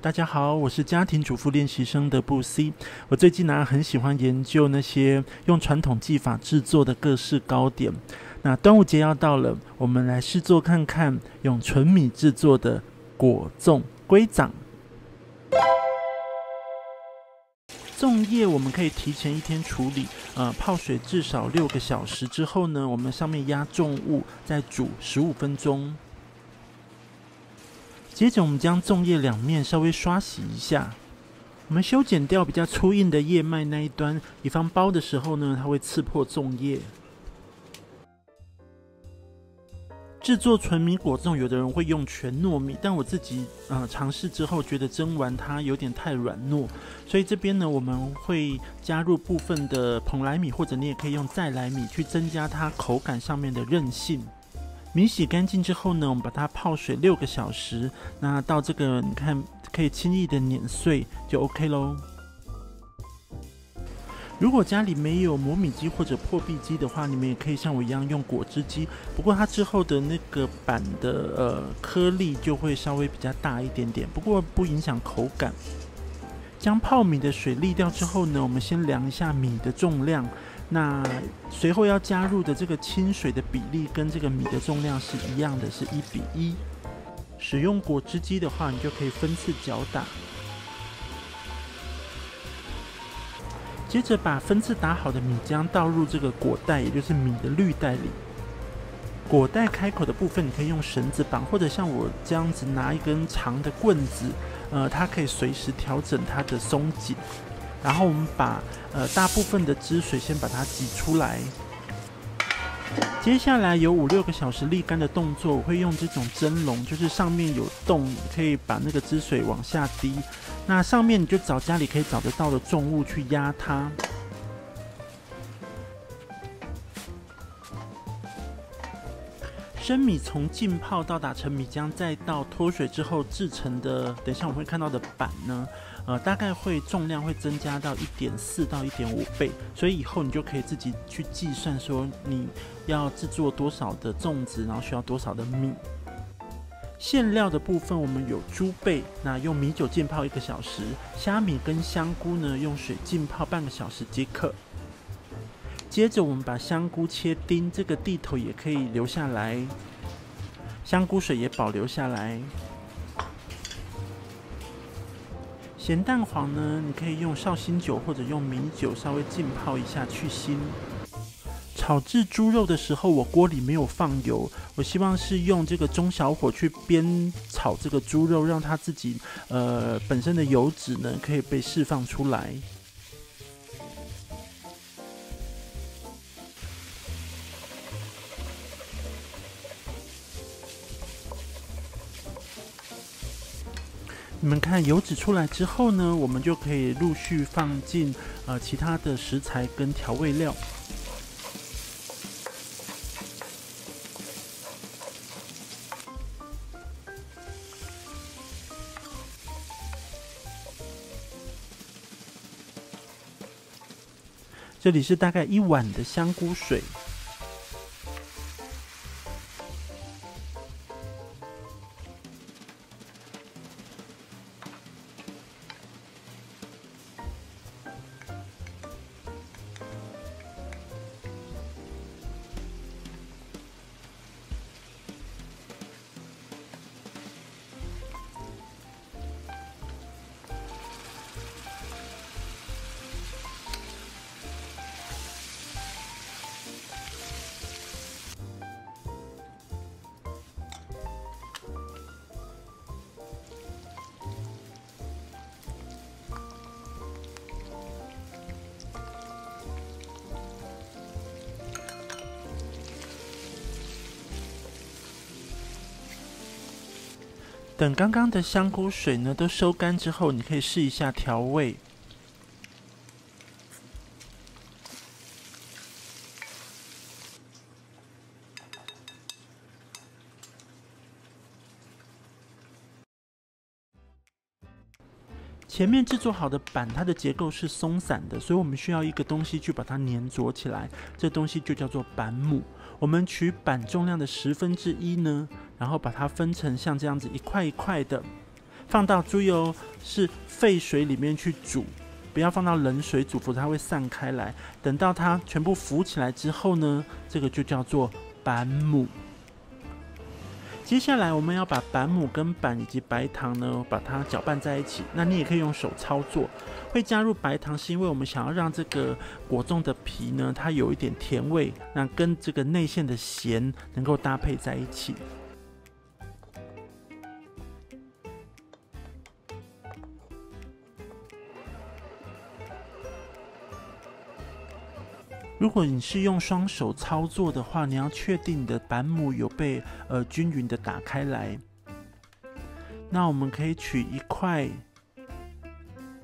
大家好，我是家庭主妇练习生的布 C。我最近很喜欢研究那些用传统技法制作的各式糕点。那端午节要到了，我们来试做看看用纯米制作的果粽龟掌。粽叶我们可以提前1天处理，泡水至少6个小时之后呢，我们上面压重物，再煮15分钟。接着我们将粽叶两面稍微刷洗一下，我们修剪掉比较粗硬的叶脉那一端，以防包的时候呢，它会刺破粽叶。制作纯米果粽，有的人会用全糯米，但我自己尝试之后觉得蒸完它有点太软糯，所以这边呢我们会加入部分的蓬莱米，或者你也可以用再来米去增加它口感上面的韧性。米洗干净之后呢，我们把它泡水6个小时，那到这个你看可以轻易的碾碎就 OK 咯。如果家里没有磨米机或者破壁机的话，你们也可以像我一样用果汁机，不过它之后的那个板的颗粒就会稍微比较大一点点，不过不影响口感。将泡米的水沥掉之后呢，我们先量一下米的重量，那随后要加入的这个清水的比例跟这个米的重量是一样的，是1:1。使用果汁机的话，你就可以分次搅打。接着把分次打好的米浆倒入这个果袋，也就是米的滤袋里。果袋开口的部分，你可以用绳子绑，或者像我这样子拿一根长的棍子，它可以随时调整它的松紧。然后我们把大部分的汁水先把它挤出来。接下来有5-6个小时沥干的动作，我会用这种蒸笼，就是上面有洞，可以把那个汁水往下滴。那上面你就找家里可以找得到的重物去压它。生米从浸泡到打成米浆，再到脱水之后制成的，等一下我们会看到的板呢，大概会重量会增加到1.4到1.5倍，所以以后你就可以自己去计算说你要制作多少的粽子，然后需要多少的米。馅料的部分我们有猪背，那用米酒浸泡1个小时，虾米跟香菇呢用水浸泡半个小时即可。接着我们把香菇切丁，这个蒂头也可以留下来，香菇水也保留下来。咸蛋黄呢，你可以用绍兴酒或者用米酒稍微浸泡一下去腥。炒制猪肉的时候，我锅里没有放油，我希望是用这个中小火去煸炒这个猪肉，让它自己本身的油脂呢可以被释放出来。你们看油脂出来之后呢，我们就可以陆续放进其他的食材跟调味料。这里是大概1碗的香菇水。等刚刚的香菇水呢都收干之后，你可以试一下调味。前面制作好的板，它的结构是松散的，所以我们需要一个东西去把它粘着起来，这东西就叫做板母。我们取板重量的1/10呢，然后把它分成像这样子一块一块的，放到注意哦，是沸水里面去煮，不要放到冷水煮，否则它会散开来。等到它全部浮起来之后呢，这个就叫做板母。接下来我们要把板母跟板以及白糖呢，把它搅拌在一起。那你也可以用手操作。会加入白糖是因为我们想要让这个果粽的皮呢，它有一点甜味，那跟这个内馅的咸能够搭配在一起。如果你是用双手操作的话，你要确定你的板母有被均匀的打开来。那我们可以取一块，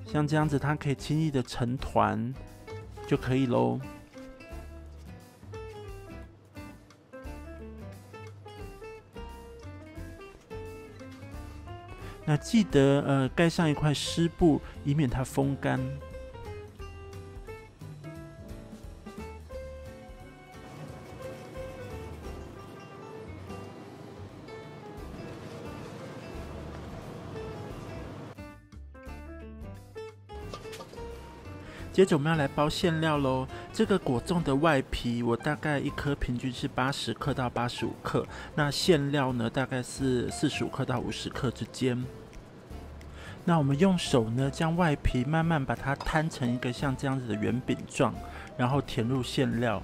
像这样子，它可以轻易的成团就可以咯。那记得盖上一块湿布，以免它风干。接着我们要来包馅料咯。这个果粽的外皮，我大概一颗平均是80克到85克，那馅料呢大概是45克到50克之间。那我们用手呢将外皮慢慢把它摊成一个像这样子的圆饼状，然后填入馅料。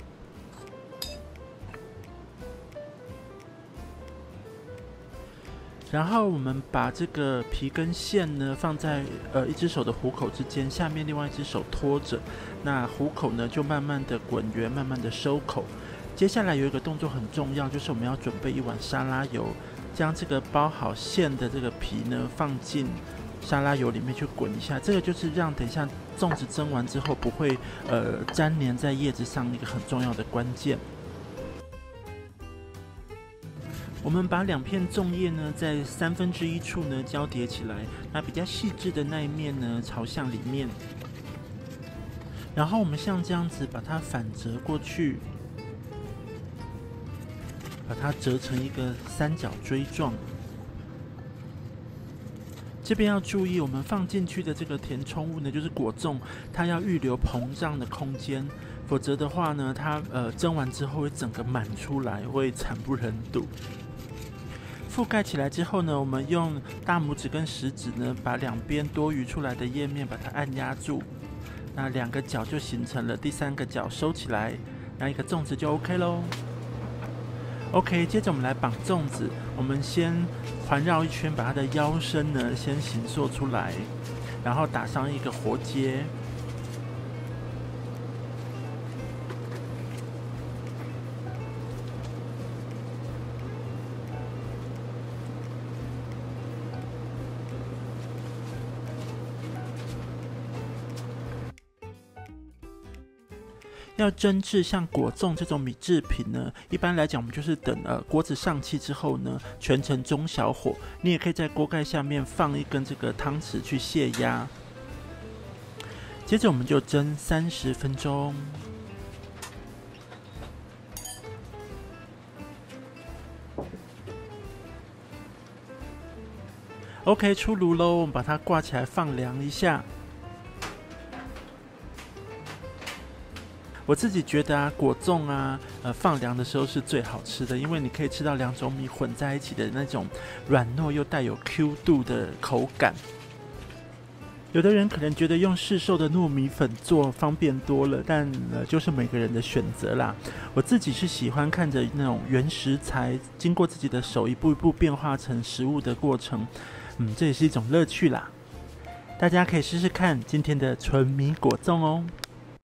然后我们把这个皮跟馅呢放在一只手的虎口之间，下面另外一只手托着，那虎口呢就慢慢的滚圆，慢慢的收口。接下来有一个动作很重要，就是我们要准备一碗沙拉油，将这个包好馅的这个皮呢放进沙拉油里面去滚一下，这个就是让等一下粽子蒸完之后不会粘黏在叶子上一个很重要的关键。我们把2片粽叶呢，在1/3处呢交叠起来，那比较细致的那一面呢朝向里面，然后我们像这样子把它反折过去，把它折成一个三角锥状。这边要注意，我们放进去的这个填充物呢，就是果粽，它要预留膨胀的空间，否则的话呢，它蒸完之后会整个满出来，会惨不忍睹。覆盖起来之后呢，我们用大拇指跟食指呢，把2边多余出来的叶面把它按压住，那2个角就形成了，第3个角收起来，那一个粽子就 OK 咯。OK， 接着我们来绑粽子，我们先环绕一圈，把它的腰身呢先形塑出来，然后打上一个活结。要蒸制像果粽这种米制品呢，一般来讲我们就是等锅子上气之后呢，全程中小火。你也可以在锅盖下面放一根这个汤匙去泄压。接着我们就蒸30分钟。OK， 出炉喽，我们把它挂起来放凉一下。我自己觉得啊，果粽啊，放凉的时候是最好吃的，因为你可以吃到2种米混在一起的那种软糯又带有 Q 度的口感。有的人可能觉得用市售的糯米粉做方便多了，但就是每个人的选择啦。我自己是喜欢看着那种原食材经过自己的手一步一步变化成食物的过程，这也是一种乐趣啦。大家可以试试看今天的纯米果粽哦。